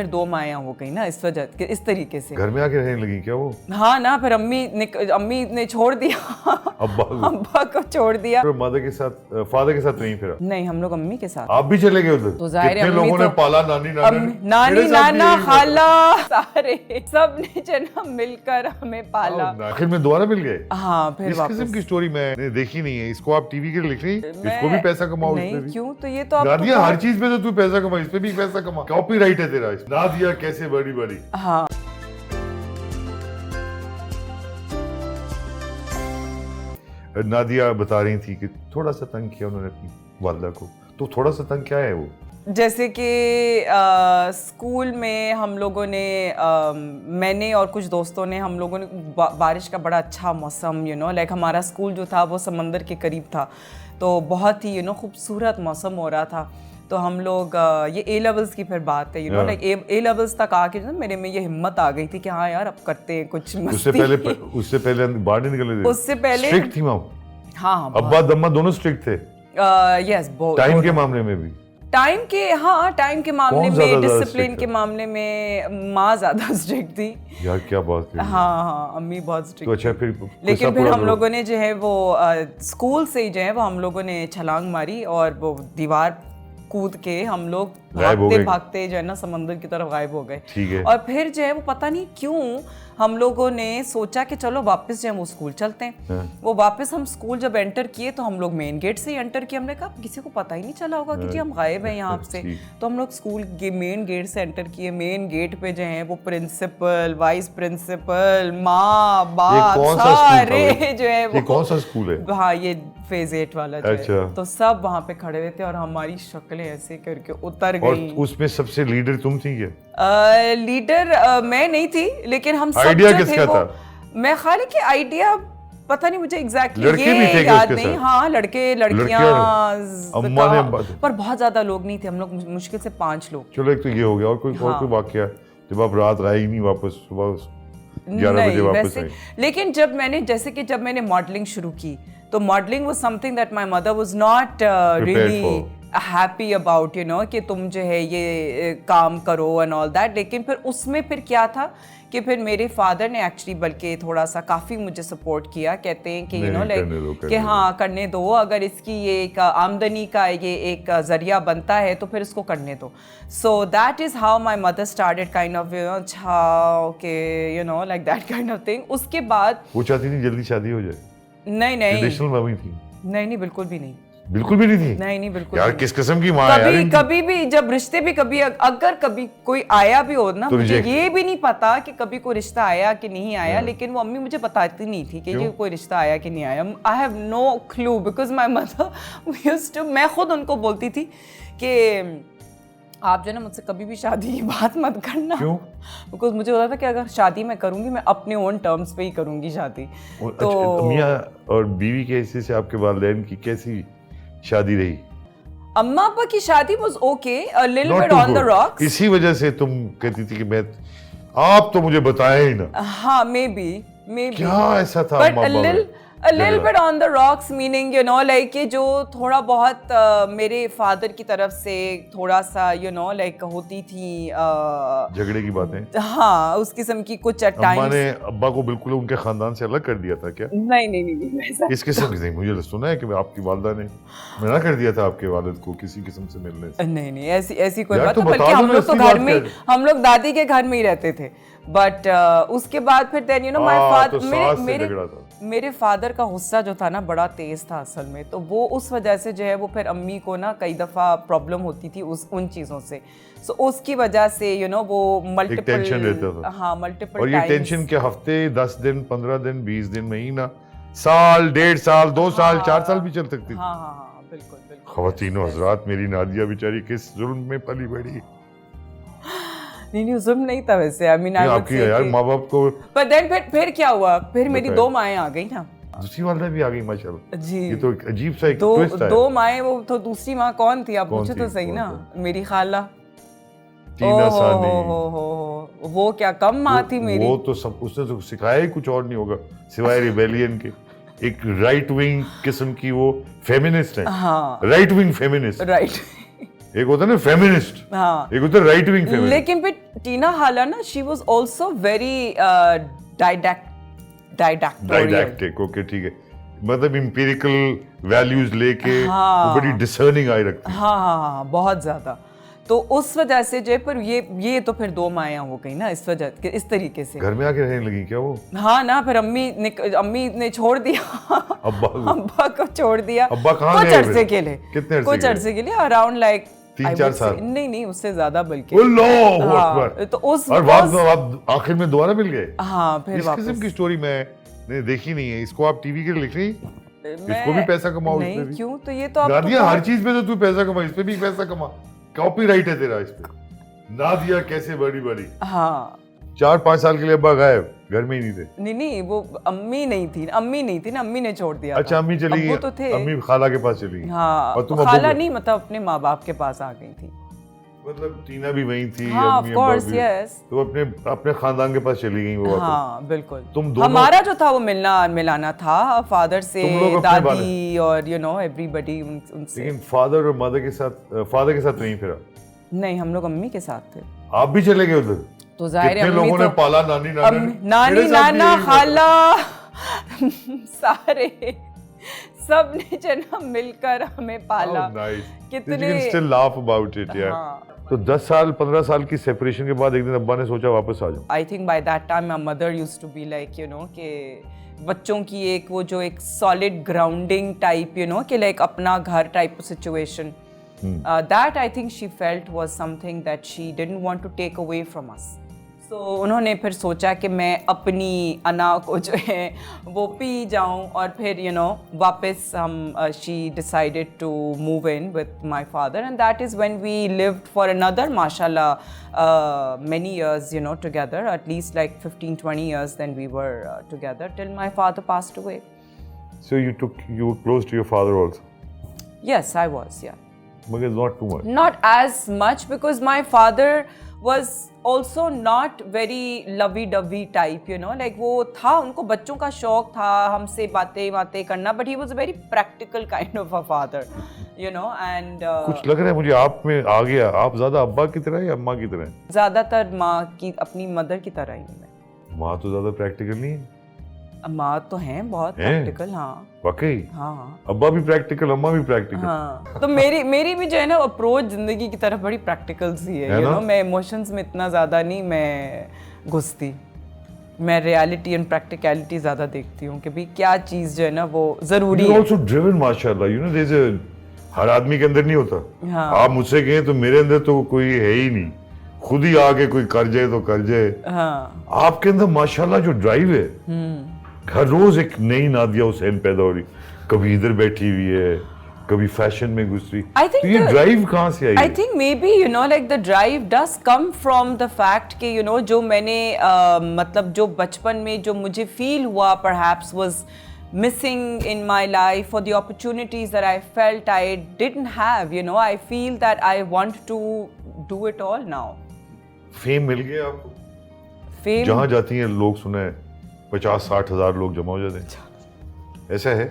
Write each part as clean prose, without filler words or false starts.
फिर 2 माएँ हो गई ना, इस वजह के इस तरीके से। घर में आके रहने लगी क्या वो? हाँ ना, फिर अम्मी ने छोड़ दिया अब्बा को छोड़ दिया। फिर मदर के साथ, फादर के साथ नहीं फिर? नहीं, हम लोग अम्मी के साथ। आप भी चले गए उधर? तो जाहिर है, कितने लोगों ने पाला? नानी नाना खाला सारे सब ने जना मिलकर हमें पाला। आखिर में दोबारा मिल गए? हाँ, फिर इस किस्म की स्टोरी मैंने देखी नहीं है। इसको आप टीवी के लिए लिख रही, इसको भी पैसा कमाओ। नहीं, क्यों? तो ये तो नादिया, हर चीज पे तो तू पैसा कमा, इस पे भी पैसा कमा, कॉपीराइट है तेरा। नादिया कैसे बड़ी बड़ी। हाँ, नादिया बता रही थी कि थोड़ा सा तंग किया उन्होंने अपनी वालिदा को। तो थोड़ा सा तंग क्या है वो? जैसे कि स्कूल में हम लोगों ने मैंने और कुछ दोस्तों ने, हम लोगों ने बारिश का बड़ा अच्छा मौसम, लाइक हमारा स्कूल जो था वो समंदर के करीब था, तो बहुत ही खूबसूरत मौसम हो रहा था। तो हम लोग ये ए लेवल्स की फिर बात है, लाइक ए लेवल्स तक आके मेरे में ये हिम्मत आ गई थी कि हाँ यार, अब करते हैं कुछ मस्ती। उससे पहले बाहर नहीं निकले थे? उससे पहले स्ट्रिक्ट थी माँ? हाँ, अब्बा दम्मा दोनों स्ट्रिक्ट थे? यस, टाइम के मामले में भी? टाइम के मामले में, डिसिप्लिन के मामले में माँ ज्यादा स्ट्रिक्ट थी यार। क्या बात है। हाँ, अम्मी बहुत स्ट्रिक्ट। तो अच्छा, फिर लेकिन फिर हम लोगों ने जो है वो स्कूल से ही जो है वो हम लोगों ने छलांग मारी और वो दीवार कूद के हम लोग भागते जो है ना समंदर की तरफ गायब हो गए। ठीक है। और फिर जो है वो पता नहीं क्यों हम लोगों ने सोचा कि चलो वापस जो है वो स्कूल चलते हैं। वो वापस हम स्कूल जब एंटर किए तो हम लोग मेन गेट से ही एंटर किए। हमने कहा किसी को पता ही नहीं चला होगा कि जी हम गायब हैं यहाँ से। तो हम लोग स्कूल के मेन गेट से एंटर किए। मेन गेट पे जो है वो प्रिंसिपल, वाइस प्रिंसिपल, माँ बाप सारे जो है वो। कौन सा स्कूल है? हाँ, ये फेज 8 वाला जो अच्छा। है। तो सब वहाँ पे खड़े हुए थे और हमारी शक्लें ऐसे करके उतर गई। और उसमें सबसे लीडर तुम थी क्या? लीडर मैं नहीं थी, लेकिन हम सब आइडिया जो किसका थे वो, था? मैं खाली के आइडिया पता नहीं मुझे एग्जैक्टली ये याद नहीं। हाँ, लड़के लड़कियां अम्मा ने पर बहुत ज्यादा लोग नहीं थे। हम लोग मुश्किल से 5 लोग। चलो, एक तो ये हो गया। और कोई वाकया जब आप रात आए ही नहीं, वापस सुबह 11 बजे वापस आए? लेकिन जब मैंने मॉडलिंग शुरू की तो modelling was something that my mother was not really happy about, कि तुम जो है ये काम करो एंड ऑल दैट। लेकिन फिर उसमें फिर क्या था कि फिर मेरे फादर ने एक्चुअली बल्कि थोड़ा सा काफ़ी मुझे सपोर्ट किया। कहते हैं कि लाइक कि हाँ करने दो, अगर इसकी ये एक आमदनी का ये एक जरिया बनता है तो फिर इसको करने दो। So that is how my mother started kind of अच्छा okay like that kind of thing. उसके बाद वो चाहती थी जल्दी शादी हो जाए? नहीं, ट्रेडिशनल मम्मी थी? नहीं, बिल्कुल भी नहीं। बिल्कुल भी नहीं थी? नहीं, बिल्कुल यार, किस किस्म की माँ है यार। कभी भी जब रिश्ते भी अगर कभी कोई आया भी हो ना, तो मुझे ये भी नहीं पता कि कभी कोई रिश्ता आया कि नहीं आया। लेकिन वो अम्मी मुझे बताती नहीं थी कि कोई रिश्ता आया कि नहीं आया। I have no clue because my mother used to, मैं खुद उनको बोलती थी कि आप जो है ना मुझसे कभी भी शादी की बात मत करना। क्यों? बिकॉज मुझे होता था कि अगर शादी मैं करूंगी मैं अपने ओन टर्म्स पे ही करूंगी शादी। तो मियाँ और बीवी के हिस्से से आपके वालिदैन की कैसी शादी रही? अम्मा पापा की शादी was okay, a little bit on the rocks. इसी वजह से तुम कहती थी कि आप तो मुझे बताया ही ना। हाँ, मे बी क्या ऐसा था? A little bit on the rocks meaning like ये जो थोड़ा बहुत मेरे फादर की तरफ से थोड़ा सा like होती थी झगड़े की बातें। हाँ, उस किस्म की कुछ at times। अम्मा ने अब्बा को बिल्कुल उनके खानदान से अलग कर दिया था क्या? नहीं इस किस्म की नहीं। मुझे सुना है कि आपकी वालिदा ने मना कर दिया था आपके वालिद को किसी किस्म से मिलने से। नहीं, ऐसी कोई बात नहीं। बल्कि हम लोग तो घर में, हम लोग दादी के घर में ही रहते थे। बट उसके बाद फिर देन माय फादर, मेरे फादर का गुस्सा जो था ना बड़ा तेज था असल में। तो वो उस वजह से जो है वो फिर अम्मी को ना कई दफ़ा प्रॉब्लम होती थी उन चीज़ों से। सो उसकी वजह से वो मल्टीपल टेंशन रहता था। हाँ, मल्टीपल। और ये टेंशन के हफ्ते, 10 दिन, 15 दिन, 20 दिन, महीना, साल, 1.5 साल, 2 साल, 4 साल भी चल सकती थी। हाँ, बिल्कुल। ख़वातीनो हज़रात, मेरी नादिया बेचारी किस जुल्म में पली बड़ी। नहीं, जुल्म नहीं था वैसे। आई मीन आपकी यार माँ बाप को। पर देन फिर क्या हुआ? फिर मेरी 2 माएँ आ गई ना। दूसरी वालिदा भी आ गई माशाल्लाह जी। ये तो अजीब सा एक ट्विस्ट है। 2 माएँ। वो तो दूसरी माँ कौन थी? आप पूछे तो सही ना। मेरी खाला टीना सानी। वो क्या कम माँ थी मेरी? वो तो सब, उसने तो सिखाया ही कुछ और नहीं होगा सिवाय रिबेलियन के। एक राइट विंग किस्म की वो फेमिनिस्ट है। हाँ, राइट विंग फेमिनिस्ट। राइट, एक होता है ना फेमिनिस्ट, हाँ, एक होता है राइट विंग फेमिनिस्ट। लेकिन फिर टीना हाला ना, she was also very didactorial. Didactic, okay ठीक है, मतलब इंपीरिकल वैल्यूज लेके वो बड़ी डिसर्निंग आई रखती है। हाँ, बहुत ज्यादा। तो उस वजह से जो है, पर ये तो फिर दो माया हो गई ना इस वजह, इस तरीके से। घर में आके रहने लगी क्या वो? हाँ ना, फिर अम्मी ने छोड़ दिया अब्बा को छोड़ दिया। अब्बा कहाँ गए? कुछ अरसे के लिए। कितने अरसे? कुछ अरसे के लिए, अराउंड लाइक 3-4 साल। नहीं उससे ज्यादा बल्कि। तो उस और बाद आखिर में दोबारा मिल गए। हाँ, फिर इस किस्म की स्टोरी मैंने देखी नहीं है। इसको आप टीवी के लिए लिख रही, इसको भी पैसा कमाओ। नहीं, क्यों? तो ये तो नादिया, हर चीज पे तो तू पैसा कमा, इस पे भी पैसा कमा, कॉपीराइट है तेरा इस पे। नादिया कैसे बड़ी बड़ी। हाँ, 4-5 साल के लिए अब्बा गायब, घर में ही नहीं थे। नहीं वो अम्मी नहीं थी ना, अम्मी ने छोड़ दिया। अच्छा, अम्मी चली गई तो थे, अम्मी खाला के पास चली गई। हाँ, और तुम खाला नहीं, मतलब अपने माँ बाप के पास आ गई थी। मतलब टीना भी वहीं थी, हाँ, अम्मी of course, अब्बा भी। yes। तो अपने खानदान के पास चली गई वो। हाँ, बिल्कुल। तुम दोनों, हमारा जो था वो मिलाना था फादर से, तुम लोग अपने दादी और एवरीबडी उनसे। लेकिन फादर और मदर के साथ नहीं फिरा? नहीं, हम लोग अम्मी के साथ थे। आप भी चले गए उधर? तो जाहिर है, कितने लोगों ने पाला? नानी नाना खाला सारे सब ने जन्म मिलकर हमें पाला। कितने स्टिल लाफ अबाउट इट यार। तो 10 साल 15 साल की सेपरेशन के बाद एक दिन अब्बा ने सोचा वापस आ जाऊं। I think by that time my mother used to be like कि बच्चों की एक सॉलिड ग्राउंडिंग टाइप, कि लाइक अपना घर type of situation. That I think she felt was something that she didn't want to take away from us. So उन्होंने फिर सोचा कि मैं अपनी अना को जो है वो पी जाऊं, और फिर वापस हम she decided to move in with my father, and that is when we lived for another mashallah many years together, at least like 15-20 years. Then we were together till my father passed away. So you were close to your father also? Yes, I was, yeah. But it's not too much. Not as much, because my father was also not very lovey-dovey type, like वो था, उनको बच्चों का शौक था, हमसे बातें करना, but he was a very practical kind of a father, and कुछ लग रहा है मुझे आप में आ गया। आप ज्यादा अब्बा की तरह या अम्मा की तरह? ज्यादातर माँ की, अपनी मदर की तरह ही मैं। माँ तो ज्यादा प्रैक्टिकल नहीं है? माँ तो हैं बहुत प्रैक्टिकल। हाँ, वाकई। हाँ, अब्बा भी प्रैक्टिकल, अम्मा भी प्रैक्टिकल। हाँ, तो मेरी भी जो है ना अप्रोच जिंदगी की तरफ बड़ी प्रैक्टिकल सी है, मैं इमोशंस में इतना ज्यादा नहीं मैं घुसती। मैं रियलिटी एंड प्रैक्टिकलिटी ज्यादा देखती हूँ कि भाई क्या चीज जो है ना वो जरूरी है। also driven माशाल्लाह, there's a, हर आदमी के अंदर नहीं होता। हाँ। आप मुझसे कहें तो मेरे अंदर तो कोई है ही नहीं, खुद ही आके कोई कर जाए तो कर जाए। हाँ। आपके अंदर माशाल्लाह जो ड्राइव है, हर रोज एक नई नादिया हुसैन पैदा हो रही, कभी इधर बैठी हुई है, कभी फैशन में घुस रही। तो ये ड्राइव कहाँ से आई? I think maybe like the drive does come from the fact कि जो मैंने मतलब जो बचपन में जो मुझे फील हुआ perhaps was missing in my life, or the opportunities that I felt I didn't have, I feel that I want to do it all now. Fame मिल गया आपको? फेम जहाँ जाती हैं लोग सुना है 50-60 हज़ार लोग जमा हो जाते हैं, ऐसा है?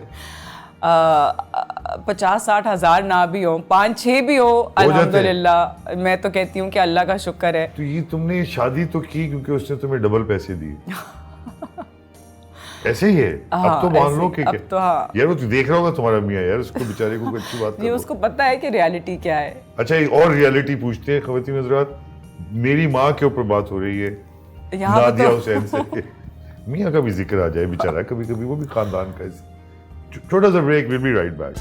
50-60 हज़ार ना भी हो, 5-6 भी हो अल्हम्दुलिल्लाह, मैं तो कहती हूँ कि अल्लाह का शुक्र है। तो ये तुमने शादी तो की क्योंकि उसने तुम्हें डबल पैसे दिए। ऐसे ही है। अब तो मान लो कि तो हाँ। यार वो तो देख रहा होगा तुम्हारा मियाँ, यार उसको बेचारे को अच्छी बात नहीं, उसको पता है कि रियलिटी क्या है। अच्छा, एक और रियलिटी पूछते हैं ख़वातीन हज़रात। मेरी माँ के ऊपर बात हो रही है नादिया हुसैन से। मियाँ का भी जिक्र आ जाए बेचारा कभी कभी, वो भी खानदान का। छोटा सा break, will be right back.